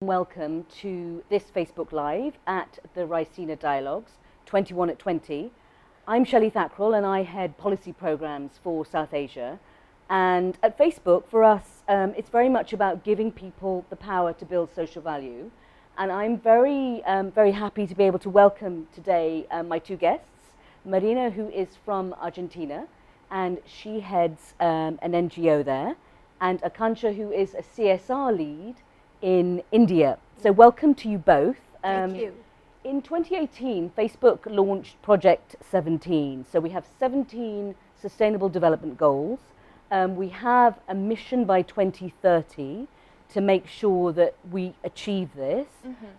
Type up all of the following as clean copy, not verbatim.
Welcome to this Facebook Live at the Rasinia Dialogues 21 at 20. I'm Shelley Thackrell and I head policy programs for South Asia. And at Facebook, for us, it's very much about giving people the power to build social value. And I'm very happy to be able to welcome today my two guests, Marina, who is from Argentina, and she heads an NGO there, and Akansha, who is a CSR lead in India. So welcome to you both. Thank you. In 2018, Facebook launched Project 17. So we have 17 Sustainable Development Goals. We have a mission by 2030 to make sure that we achieve this.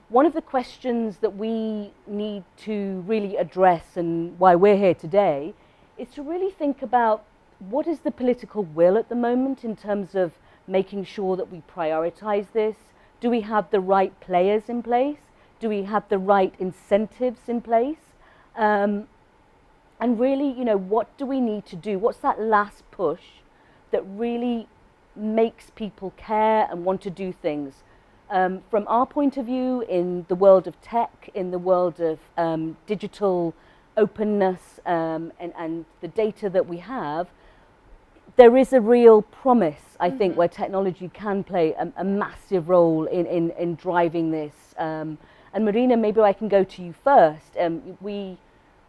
One of the questions that we need to really address, and why we're here today, is to really think about what is the political will at the moment in terms of making sure that we prioritize this. Do we have the right players in place? Do we have the right incentives in place? And really, what do we need to do? What's that last push that really makes people care and want to do things? From our point of view, in the world of tech, in the world of digital openness and the data that we have, there is a real promise, I think, where technology can play a massive role in driving this. And Marina, maybe I can go to you first. We're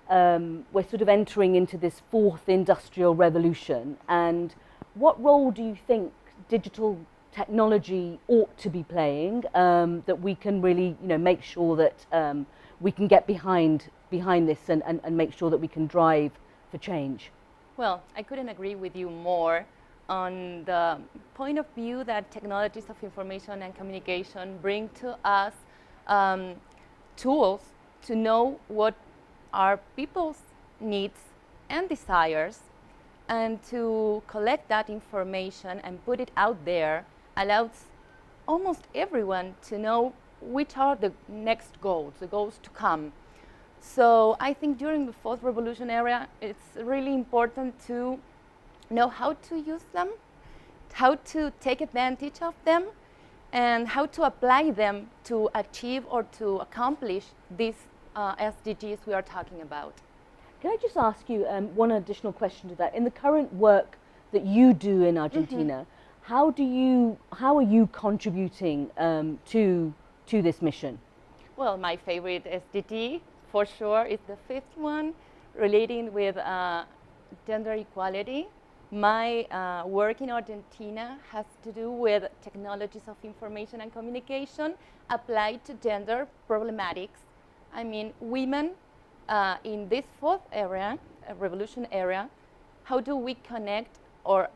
sort of entering into this fourth industrial revolution. And what role do you think digital technology ought to be playing that we can really, make sure that we can get behind this and make sure that we can drive for change? Well, I couldn't agree with you more on the point of view that technologies of information and communication bring to us tools to know what are people's needs and desires, and to collect that information and put it out there allows almost everyone to know which are the next goals, the goals to come. So I think during the fourth revolution era, it's really important to know how to use them, how to take advantage of them, and how to apply them to achieve or to accomplish these SDGs we are talking about. Can I just ask you one additional question to that? In the current work that you do in Argentina, how are you contributing to this mission? Well, my favorite SDG for sure is the fifth one, relating with gender equality. My work in Argentina has to do with technologies of information and communication applied to gender problematics. I mean, women in this fourth era, revolution era, how do we connect or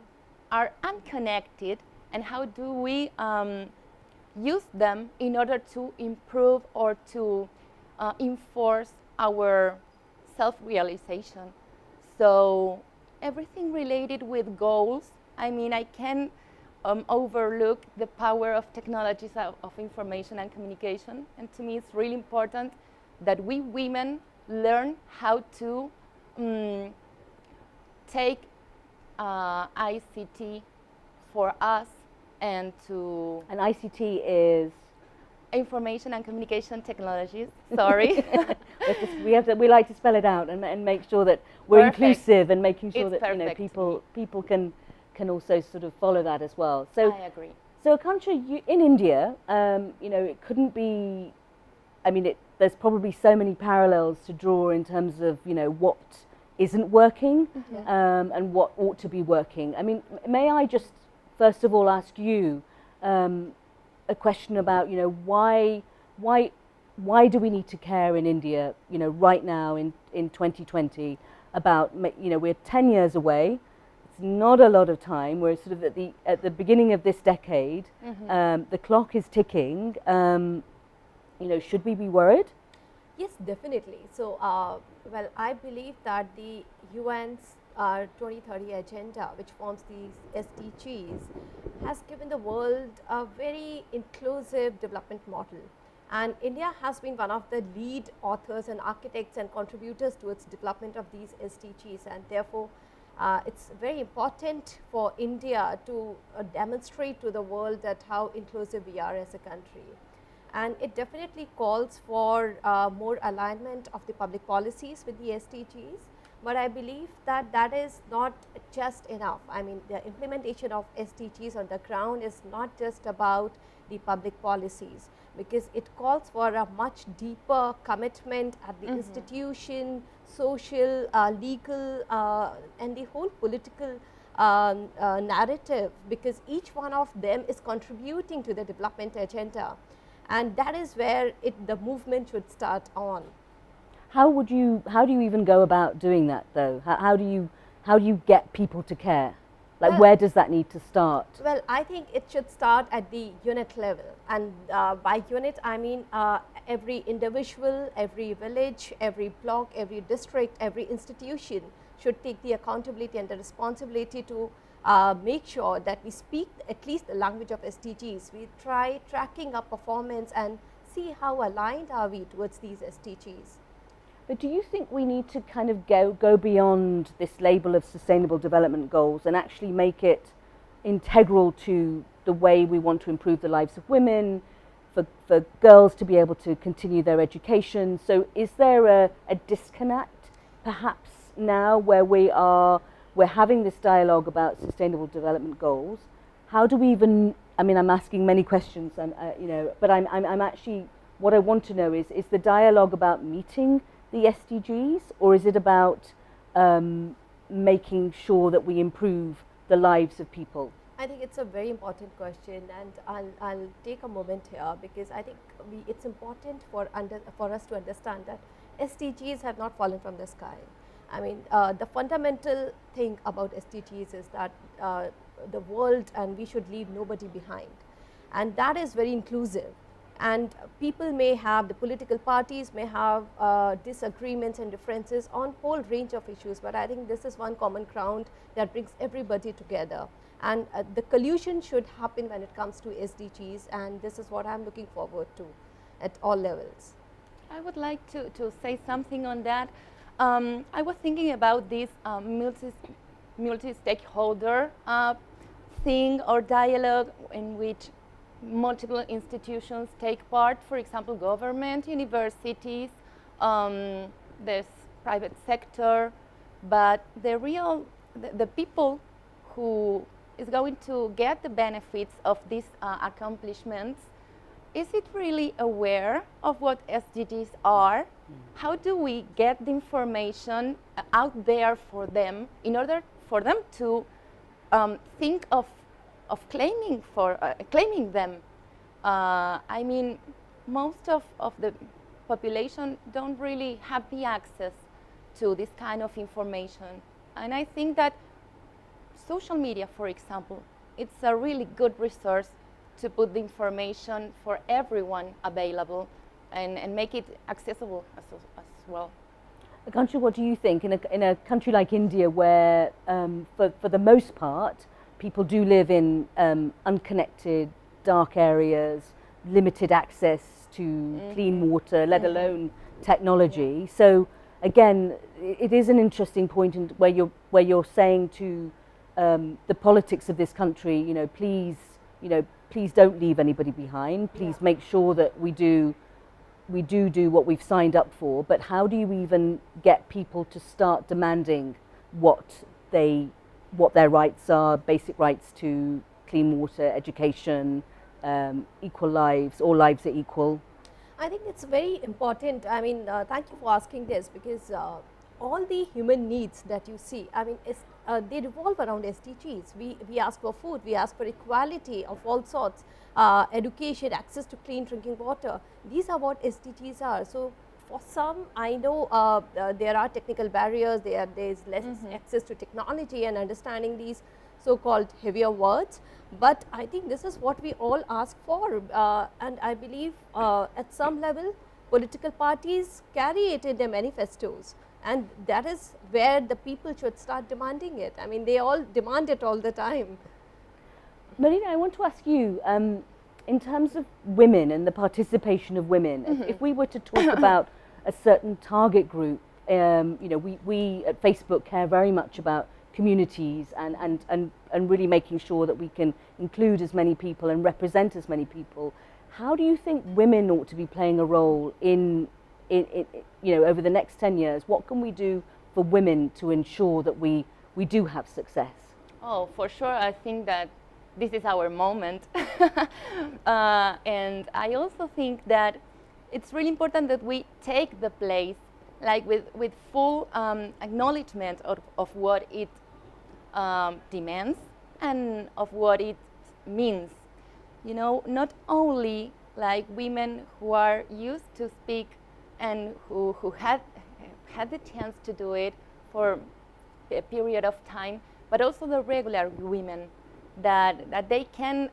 are unconnected, and how do we use them in order to improve or to enforce our self-realization? So everything related with goals, I mean, I can overlook the power of technologies of information and communication, and to me it's really important that we women learn how to take ICT for us, and to... And ICT is? Information and communication technologies, sorry. We like to spell it out and make sure that we're inclusive, and making sure that people can also sort of follow that as well. So I agree. So Akansha, in India, it couldn't be, there's probably so many parallels to draw in terms of what isn't working and what ought to be working. I mean, may I just first of all ask you a question about why do we need to care in India right now in 2020 about we're 10 years away. It's not a lot of time. We're sort of at the beginning of this decade. The clock is ticking. Should we be worried? Yes, definitely. So well, I believe that the UN's 2030 agenda, which forms these SDGs, has given the world a very inclusive development model. And India has been one of the lead authors and architects and contributors to its development of these SDGs, and therefore it's very important for India to demonstrate to the world that how inclusive we are as a country. and it definitely calls for more alignment of the public policies with the SDGs. But I believe that that is not just enough. I mean, the implementation of SDGs on the ground is not just about the public policies, because it calls for a much deeper commitment at the institution, social, legal, and the whole political narrative, because each one of them is contributing to the development agenda, and that is where the movement should start on. How do you even go about doing that though? How do you get people to care? Like, where does that need to start? Well, I think it should start at the unit level, and by unit I mean every individual, every village, every block, every district, every institution should take the accountability and the responsibility to make sure that we speak at least the language of SDGs. We try tracking our performance and see how aligned are we towards these SDGs. But do you think we need to kind of go beyond this label of sustainable development goals and actually make it integral to the way we want to improve the lives of women, for girls to be able to continue their education? So is there a disconnect perhaps now where we're having this dialogue about sustainable development goals? How do we even, I mean, I'm asking many questions, you know, but I'm actually, what I want to know is the dialogue about meeting the SDGs, or is it about making sure that we improve the lives of people? I think it's a very important question, and I'll take a moment here, because I think it's important for us to understand that SDGs have not fallen from the sky. I mean, the fundamental thing about SDGs is that the world, and we should leave nobody behind, and that is very inclusive. And people may have, the political parties may have disagreements and differences on whole range of issues, but I think this is one common ground that brings everybody together. And the collusion should happen when it comes to SDGs, and this is what I'm looking forward to at all levels. I would like to say something on that. I was thinking about this multi-stakeholder thing or dialogue in which multiple institutions take part, for example, government, universities, there's private sector, but the people who is going to get the benefits of these accomplishments, is it really aware of what SDGs are? How do we get the information out there for them in order for them to think of claiming them? I mean, most of the population don't really have the access to this kind of information, and I think that social media, for example, it's a really good resource to put the information for everyone available and make it accessible as well. Akansha, what do you think in a country like India, where for the most part people do live in unconnected, dark areas, limited access to clean water, let alone technology? So again, it is an interesting point where you're saying to the politics of this country, please don't leave anybody behind. Please make sure that we do what we've signed up for. But how do you even get people to start demanding what their rights are, basic rights to clean water, education, equal lives, all lives are equal? I think it's very important. I mean, thank you for asking this, because all the human needs that you see, I mean, they revolve around SDGs. We ask for food, we ask for equality of all sorts, education, access to clean drinking water. These are what SDGs are. So for some, I know there are technical barriers, there's less access to technology and understanding these so-called heavier words, but I think this is what we all ask for, and I believe at some level political parties carry it in their manifestos, and that is where the people should start demanding it. I mean, they all demand it all the time. Marina, I want to ask you, in terms of women and the participation of women, if we were to talk about a certain target group, we at Facebook care very much about communities and really making sure that we can include as many people and represent as many people. How do you think women ought to be playing a role in over the next 10 years? What can we do for women to ensure that we do have success? Oh, for sure, I think that this is our moment. And I also think that it's really important that we take the place like with full acknowledgement of what it demands and of what it means. You know, not only like women who are used to speak and who had the chance to do it for a period of time, but also the regular women that they can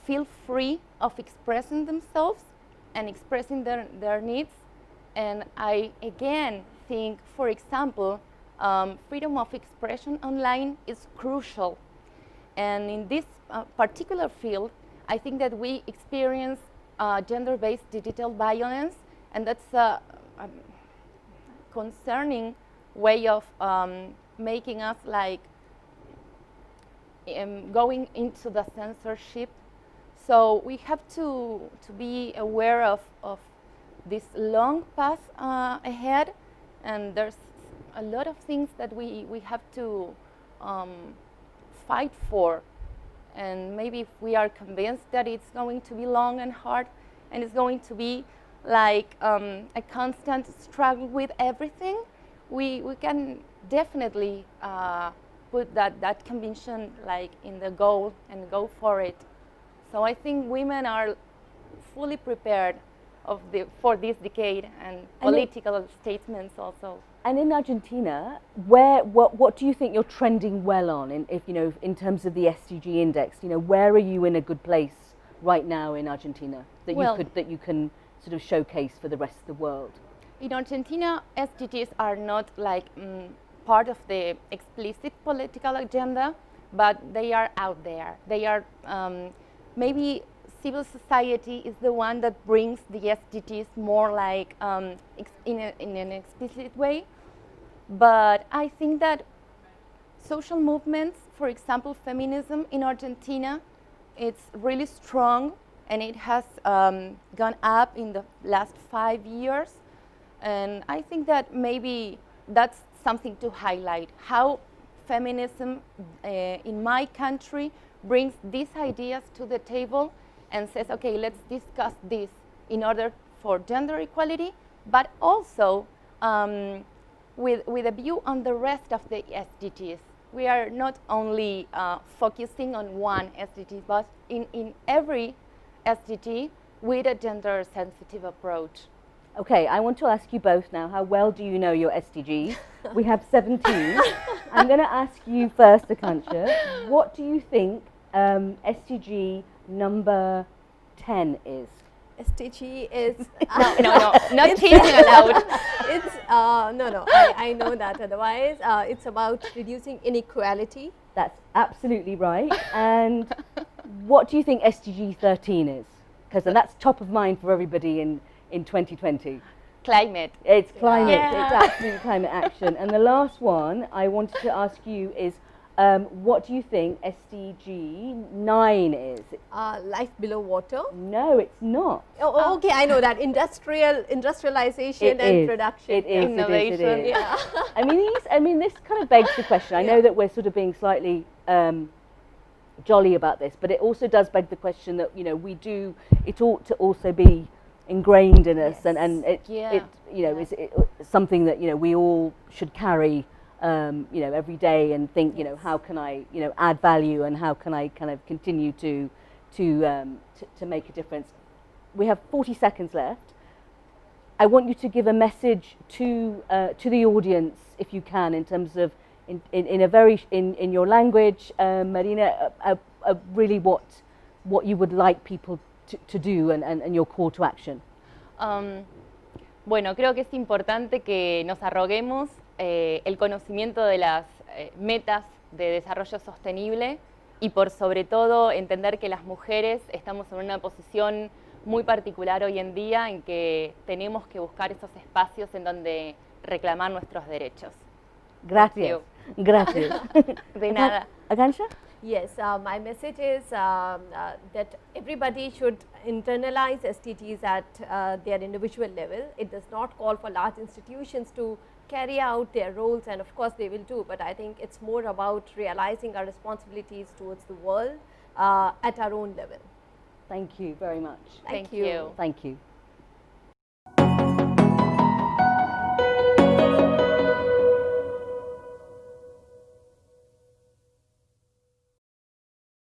feel free of expressing themselves and expressing their needs. And I again think, for example, freedom of expression online is crucial. And in this particular field, I think that we experience gender-based digital violence, and that's a concerning way of making us like going into the censorship. So we have to be aware of this long path ahead, and there's a lot of things that we have to fight for. And maybe if we are convinced that it's going to be long and hard, and it's going to be like a constant struggle with everything, we can definitely put that conviction like in the goal and go for it. So I think women are fully prepared for this decade, and political statements also. And in Argentina, what do you think you're trending well on in terms of the SDG index? Where are you in a good place right now in Argentina that you can sort of showcase for the rest of the world? In Argentina, SDGs are not like part of the explicit political agenda, but they are out there. They are maybe civil society is the one that brings the SDGs more like in an explicit way. But I think that social movements, for example, feminism in Argentina, it's really strong, and it has gone up in the last 5 years. And I think that maybe that's something to highlight, how feminism in my country brings these ideas to the table and says, okay, let's discuss this in order for gender equality, but also with a view on the rest of the SDGs. We are not only focusing on one SDG, but in every SDG with a gender-sensitive approach. Okay, I want to ask you both now, how well do you know your SDGs? We have 17. I'm going to ask you first, Akansha, what do you think SDG number 10 is? SDG is no, not cheating allowed. It's no. I know that. Otherwise, it's about reducing inequality. That's absolutely right. And what do you think SDG 13 is? Because that's top of mind for everybody in 2020. Climate. It's climate. Yeah. It's absolutely climate action. And the last one I wanted to ask you is, what do you think SDG 9 is? Life below water. No, it's not. Oh, okay, I know that. Industrialization and production. It is. Innovation. It is. Yeah. I mean, this kind of begs the question. I know that we're sort of being slightly jolly about this, but it also does beg the question that it ought to also be ingrained in us, Yes. and is something that we all should carry every day and think how can I add value, and how can I kind of continue to make a difference. We have 40 seconds left. I want you to give a message to the audience, if you can, in terms of in your language, Marina, really what you would like people to do and your call to action. Bueno, creo que es importante que nos arroguemos el conocimiento de las metas de desarrollo sostenible, y por sobre todo entender que las mujeres estamos en una posición muy particular hoy en día, en que tenemos que buscar esos espacios en donde reclamar nuestros derechos. Gracias. Gracias. De nada. Akansha? Yes, my message is that everybody should internalize SDGs at their individual level. It does not call for large institutions to carry out their roles, and of course they will do, but I think it's more about realizing our responsibilities towards the world at our own level. Thank you very much. Thank you. Thank you.